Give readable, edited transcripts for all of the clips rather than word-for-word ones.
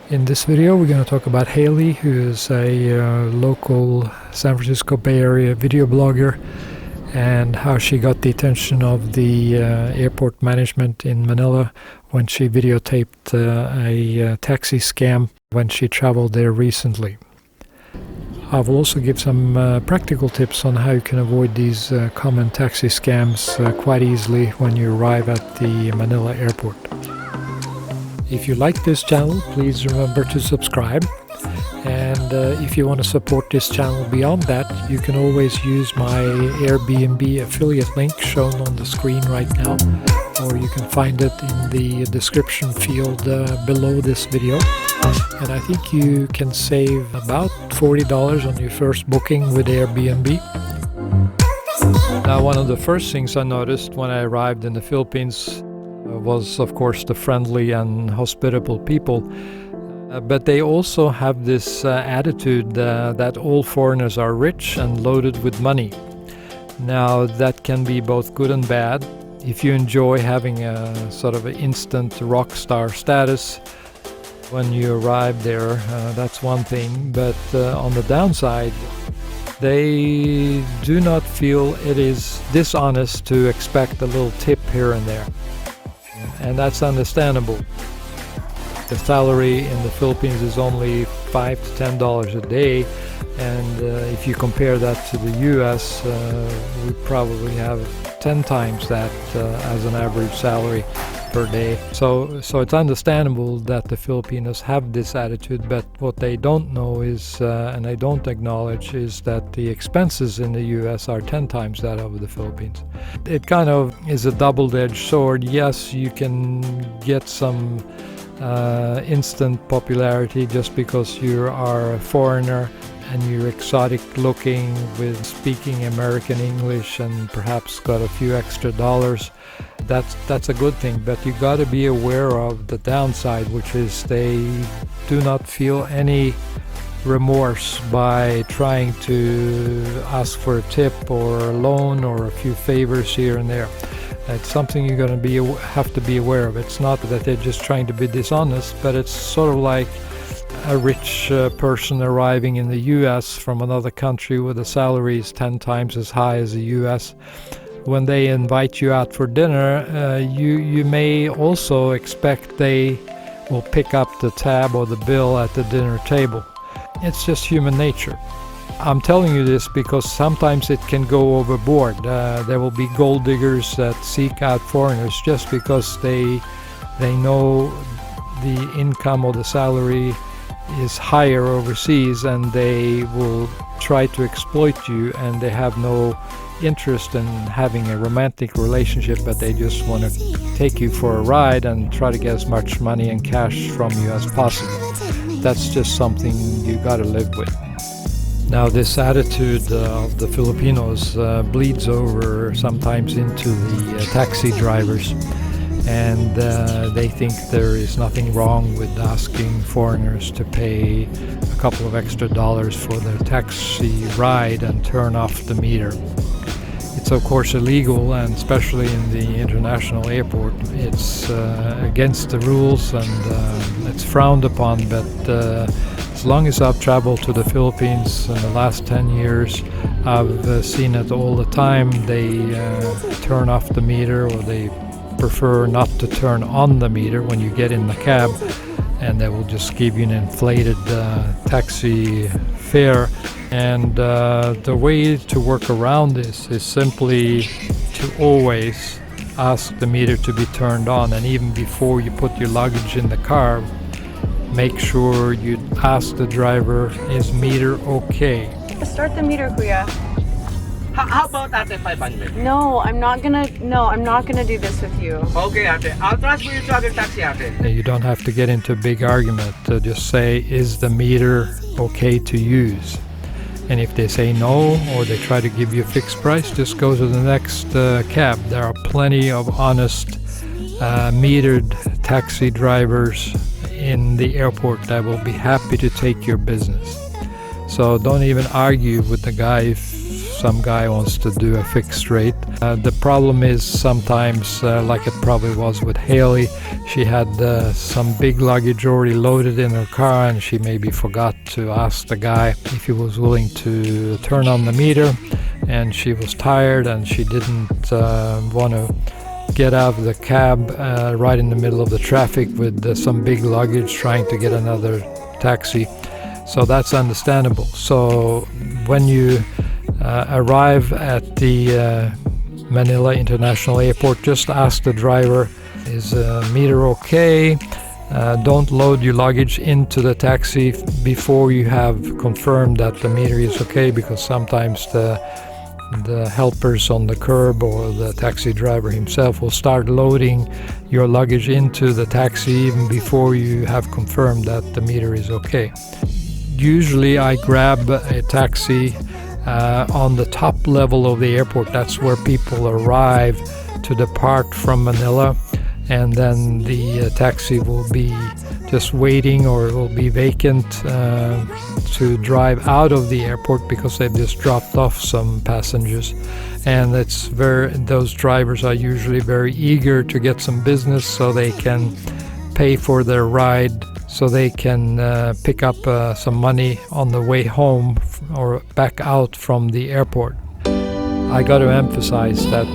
In this video we're going to talk about Haley, who is a local San Francisco Bay Area video blogger, and how she got the attention of the airport management in Manila when she videotaped a taxi scam when she traveled there recently. I will also give some practical tips on how you can avoid these common taxi scams quite easily when you arrive at the Manila Airport. If you like this channel, please remember to subscribe. And if you want to support this channel beyond that, you can always use my Airbnb affiliate link shown on the screen right now, or you can find it in the description field below this video. And I think you can save about $40 on your first booking with Airbnb. Now, one of the first things I noticed when I arrived in the Philippines was, of course, the friendly and hospitable people. But they also have this attitude that all foreigners are rich and loaded with money. Now, that can be both good and bad. If you enjoy having a sort of an instant rock star status when you arrive there, that's one thing. But on the downside, they do not feel it is dishonest to expect a little tip here and there. And that's understandable. The salary in the Philippines is only $5 to $10 a day, and if you compare that to the US, we probably have 10 times that as an average salary per day. So it's understandable that the Filipinos have this attitude, but what they don't know is, and they don't acknowledge, is that the expenses in the US are 10 times that of the Philippines. It kind of is a double-edged sword. Yes, you can get some instant popularity just because you are a foreigner and you're exotic looking with speaking American English and perhaps got a few extra dollars. That's a good thing, but you got to be aware of the downside, which is they do not feel any remorse by trying to ask for a tip or a loan or a few favors here and there. It's something you're going to have to be aware of. It's not that they're just trying to be dishonest, but it's sort of like a rich person arriving in the US from another country with a salary is 10 times as high as the US. When they invite you out for dinner, you may also expect they will pick up the tab or the bill at the dinner table. It's just human nature. I'm telling you this because sometimes it can go overboard. There will be gold diggers that seek out foreigners just because they know the income or the salary is higher overseas, and they will try to exploit you, and they have no interest in having a romantic relationship, but they just want to take you for a ride and try to get as much money and cash from you as possible. That's just something you got to live with. Now, this attitude of the Filipinos bleeds over sometimes into the taxi drivers, and they think there is nothing wrong with asking foreigners to pay a couple of extra dollars for their taxi ride and turn off the meter. It's of course illegal, and especially in the international airport, it's against the rules and it's frowned upon, but as long as I've traveled to the Philippines in the last 10 years, I've seen it all the time. They turn off the meter, or they prefer not to turn on the meter when you get in the cab, and they will just give you an inflated taxi fare. And the way to work around this is simply to always ask the meter to be turned on, and even before you put your luggage in the car, make sure you ask the driver, is meter okay? Start the meter, Kuya. How about ate 500? No, I'm not gonna do this with you. Okay, ate. I'll transfer you to other taxi, ate. You don't have to get into a big argument. Just say, is the meter okay to use? And if they say no, or they try to give you a fixed price, just go to the next cab. There are plenty of honest metered taxi drivers in the airport that will be happy to take your business. So don't even argue with the guy some guy wants to do a fixed rate. The problem is sometimes, like it probably was with Haley, she had some big luggage already loaded in her car, and she maybe forgot to ask the guy if he was willing to turn on the meter, and she was tired and she didn't want to get out of the cab right in the middle of the traffic with some big luggage trying to get another taxi. So that's understandable. So when you arrive at the Manila International Airport, just ask the driver, is the meter okay? Don't load your luggage into the taxi before you have confirmed that the meter is okay, because sometimes the helpers on the curb or the taxi driver himself will start loading your luggage into the taxi even before you have confirmed that the meter is okay. Usually I grab a taxi on the top level of the airport. That's where people arrive to depart from Manila, and then the taxi will be just waiting, or it will be vacant to drive out of the airport because they've just dropped off some passengers. And those drivers are usually very eager to get some business so they can pay for their ride, so they can pick up some money on the way home or back out from the airport. I got to emphasize that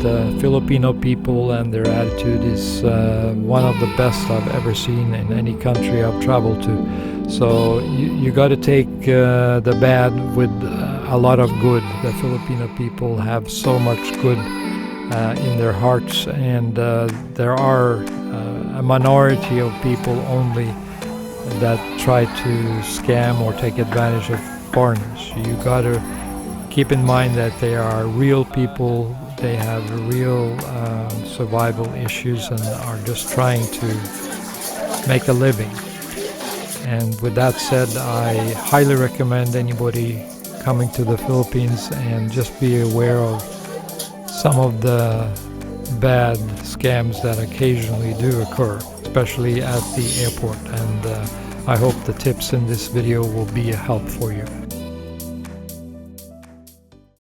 Filipino people and their attitude is one of the best I've ever seen in any country I've traveled to. So you got to take the bad with a lot of good. The Filipino people have so much good in their hearts, and there are a minority of people only that try to scam or take advantage of foreigners. You got to keep in mind that they are real people. They have real survival issues and are just trying to make a living. And with that said, I highly recommend anybody coming to the Philippines and just be aware of some of the bad scams that occasionally do occur, especially at the airport. And I hope the tips in this video will be a help for you.